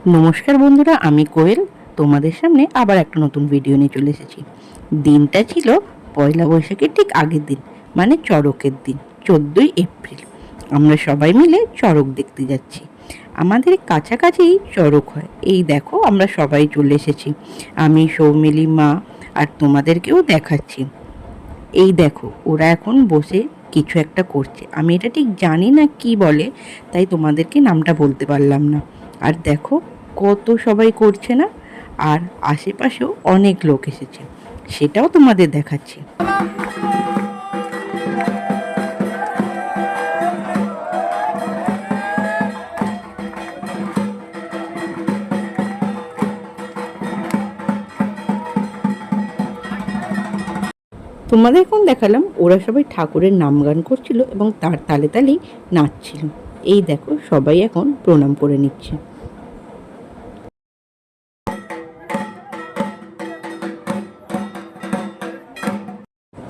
নমস্কার বন্ধুরা, আমি কোয়েল। তোমাদের সামনে আবার একটা নতুন ভিডিও নিয়ে চলে এসেছি। দিনটা ছিল পয়লা বৈশাখের ঠিক আগের দিন, মানে চড়কের দিন, 14ই এপ্রিল। আমরা সবাই মিলে চড়ক দেখতে যাচ্ছি। আমাদের কাছাকাছিই চড়ক হয়। এই দেখো, আমরা সবাই চলে এসেছি। আমি, সৌমিলি, মা আর তোমাদেরকেও দেখাচ্ছি। এই দেখো, ওরা এখন বসে কিছু একটা করছে। আমি এটা ঠিক জানি না কি বলে, তাই তোমাদেরকে নামটা বলতে পারলাম না। আর দেখো কত সবাই করছে না, আর আশেপাশেও অনেক লোক এসেছে, সেটাও তোমাদের দেখাচ্ছি। তোমাদের এখন দেখালাম ওরা সবাই ঠাকুরের নাম গান করছিল এবং তার তালে তালেই নাচছিল। এই দেখো, সবাই এখন প্রণাম করে নিচ্ছে।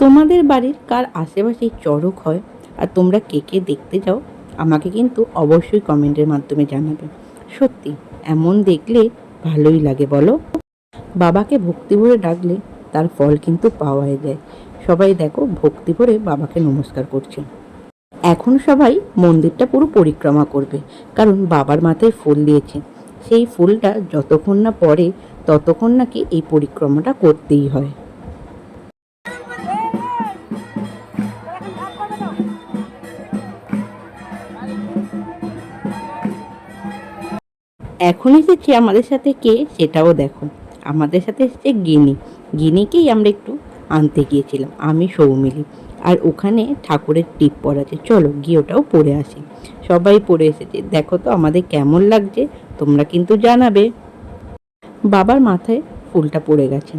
তোমাদের বাড়ির কার আশেপাশে চড়ক হয় আর তোমরা কে কে দেখতে যাও, আমাকে কিন্তু অবশ্যই কমেন্টের মাধ্যমে জানাবে। সত্যি এমন দেখলে ভালোই লাগে, বলো। বাবাকে ভক্তি ভরে ডাকলে তার ফল কিন্তু পাওয়াই যায়। সবাই দেখো ভক্তি ভরে বাবাকে নমস্কার করছে। এখন সবাই মন্দিরটা পুরো পরিক্রমা করবে, কারণ বাবার মাথায় ফুল দিয়েছে। সেই ফুলটা যতক্ষণ না পড়ে ততক্ষণ নাকি এই পরিক্রমাটা করতেই হয়। এখন এসেছে আমাদের সাথে কে, সেটাও দেখো। আমাদের সাথে এসেছে গিনি। গিনিকেই আমরা একটু আনতে গিয়েছিলাম, আমি, সৌমিলি। আর ওখানে ঠাকুরের টিপ পড়া আছে, চলো গিয়ে ওটাও পড়ে আসি। সবাই পড়ে এসেছে, দেখো তো আমাদের কেমন লাগছে, তোমরা কিন্তু জানাবে। বাবার মাথায় ফুলটা পড়ে গেছে।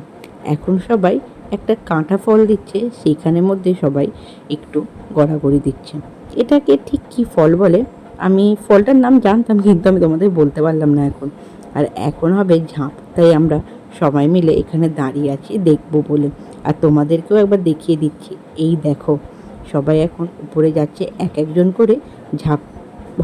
এখন সবাই একটা কাঁটা ফল দিচ্ছে, সেইখানের মধ্যে সবাই একটু গড়াগড়ি দিচ্ছে। এটাকে ঠিক কী ফল বলে, আমি ফলটার নাম জানতাম, কিন্তু আমি তোমাদের বলতে পারলাম না এখন। আর এখন হবে ঝাঁপ, তাই আমরা সবাই মিলে এখানে দাঁড়িয়ে আছি দেখবো বলে। আর তোমাদেরকেও একবার দেখিয়ে দিচ্ছি। এই দেখো, সবাই এখন উপরে যাচ্ছে, এক একজন করে ঝাঁপ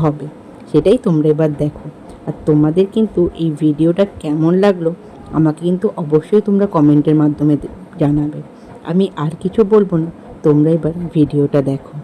হবে, সেটাই তোমরা এবার দেখো। আর তোমাদের কিন্তু এই ভিডিওটা কেমন লাগলো আমাকে কিন্তু অবশ্যই তোমরা কমেন্টের মাধ্যমে জানাবে। আমি আর কিছু বলবো না, তোমরা এবার ভিডিওটা দেখো।